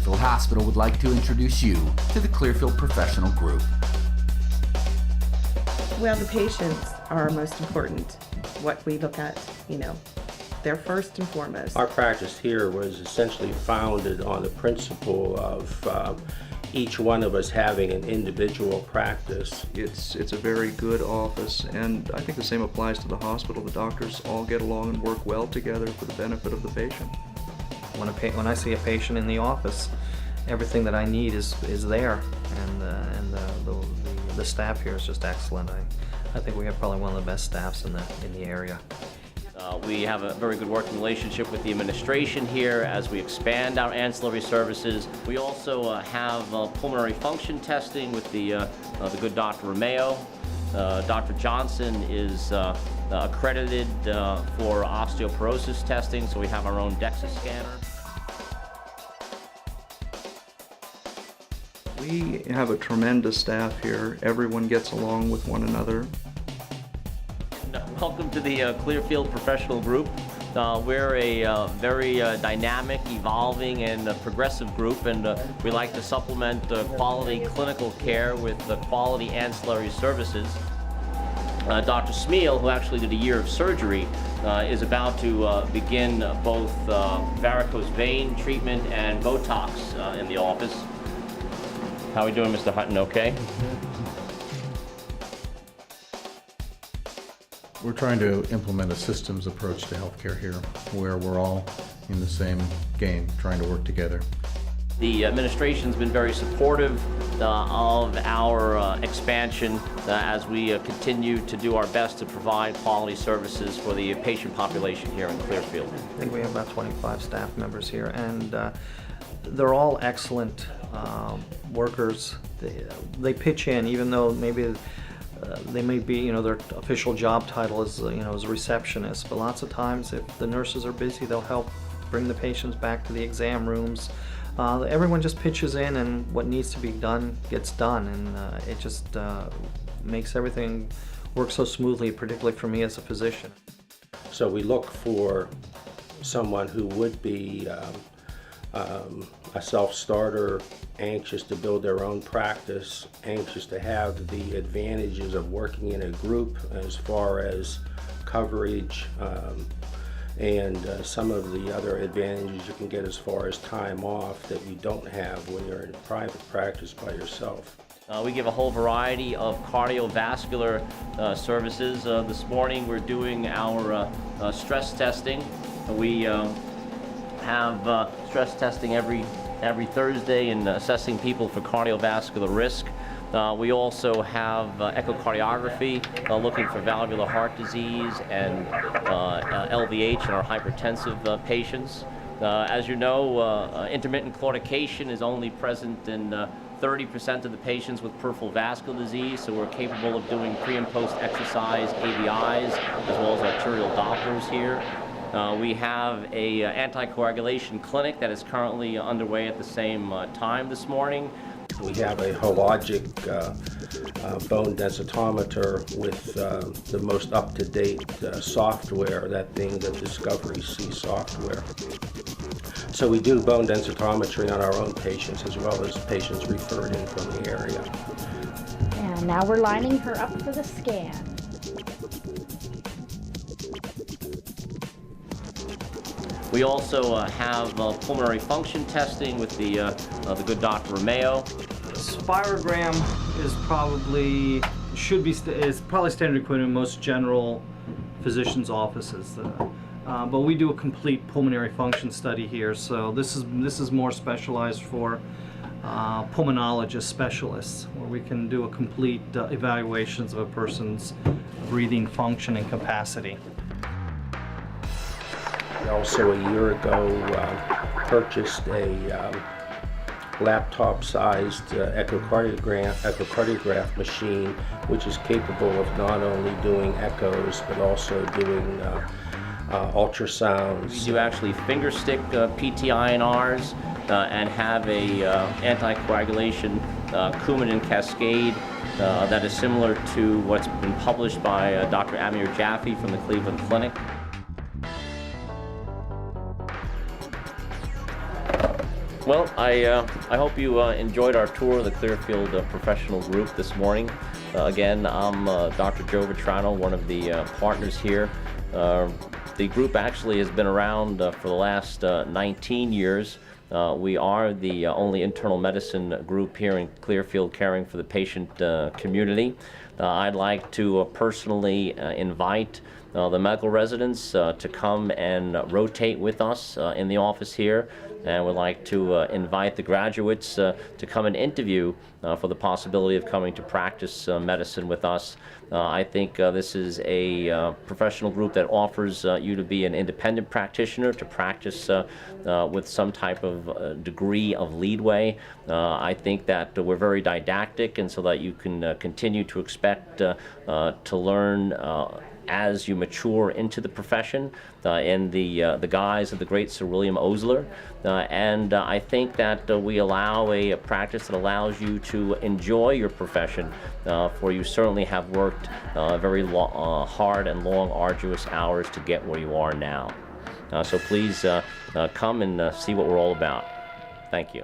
Clearfield Hospital would like to introduce you to the Clearfield Professional Group. Well, the patients are most important. What we look at, they're first and foremost. Our practice here was essentially founded on the principle of each one of us having an individual practice. It's a very good office, and I think the same applies to the hospital. The doctors all get along and work well together for the benefit of the patient. When I see a patient in the office, everything that I need is there, and the staff here is just excellent. I think we have probably one of the best staffs in the area. We have a very good working relationship with the administration here as we expand our ancillary services. We also have pulmonary function testing with the good Dr. Romeo. Dr. Johnson is accredited for osteoporosis testing, so we have our own DEXA scanner. We have a tremendous staff here. Everyone gets along with one another. Welcome to the Clearfield Professional Group. We're a very dynamic, evolving, and progressive group, and we like to supplement quality clinical care with quality ancillary services. Dr. Smeal, who actually did a year of surgery, is about to begin both varicose vein treatment and Botox in the office. How are we doing, Mr. Hutton? Okay? We're trying to implement a systems approach to healthcare here, where we're all in the same game, trying to work together. The administration's been very supportive of our expansion as we continue to do our best to provide quality services for the patient population here in Clearfield. I think we have about 25 staff members here, and they're all excellent workers. They pitch in, even though maybe they may be, their official job title is, as a receptionist, but lots of times if the nurses are busy, they'll help bring the patients back to the exam rooms. Everyone just pitches in, and what needs to be done gets done, and it just makes everything work so smoothly, particularly for me as a physician. So we look for someone who would be a self-starter, anxious to build their own practice, anxious to have the advantages of working in a group as far as coverage and some of the other advantages you can get as far as time off that you don't have when you're in private practice by yourself. We give a whole variety of cardiovascular services. This morning we're doing our stress testing. We have stress testing every Thursday and assessing people for cardiovascular risk. We also have echocardiography looking for valvular heart disease and LVH in our hypertensive patients. As you know, intermittent claudication is only present in 30% of the patients with peripheral vascular disease, so we're capable of doing pre and post exercise ABIs as well as arterial Dopplers here. We have a anticoagulation clinic that is currently underway at the same time this morning. We have a hologic bone densitometer with the most up-to-date software, that being the Discovery C software. So we do bone densitometry on our own patients as well as patients referred in from the area. And now we're lining her up for the scan. We also have pulmonary function testing with the good Dr. Romeo. Spirogram is probably standard equipment in most general physicians' offices. But we do a complete pulmonary function study here, so this is more specialized for pulmonologist specialists, where we can do a complete evaluations of a person's breathing function and capacity. We also a year ago purchased a laptop-sized echocardiograph machine, which is capable of not only doing echoes but also doing ultrasounds. We do actually finger stick PT-INRs and have a anticoagulation Coumadin cascade that is similar to what's been published by Dr. Amir Jaffe from the Cleveland Clinic. Well, I hope you enjoyed our tour of the Clearfield Professional Group this morning. Again, I'm Dr. Joe Vitrano, one of the partners here. The group actually has been around for the last 19 years. We are the only internal medicine group here in Clearfield caring for the patient community. I'd like to personally invite the medical residents to come and rotate with us in the office here, and would like to invite the graduates to come and interview for the possibility of coming to practice medicine with us. I think this is a professional group that offers you to be an independent practitioner, to practice with some type of degree of leadway. I think that we're very didactic, and so that you can continue to expect to learn as you mature into the profession in the guise of the great Sir William Osler. And I think that we allow a practice that allows you to enjoy your profession, for you certainly have worked very hard and long, arduous hours to get where you are now. So please come and see what we're all about. Thank you.